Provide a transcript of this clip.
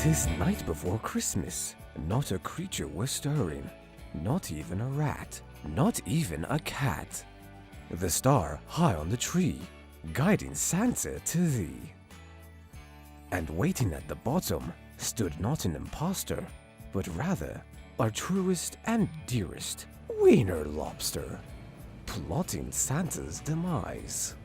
'Tis night before Christmas. Not a creature was stirring. Not even a rat. Not even a cat. The star high on the tree, guiding Santa to thee. And waiting at the bottom stood not an impostor, but rather our truest and dearest Wiener Lobster, plotting Santa's demise.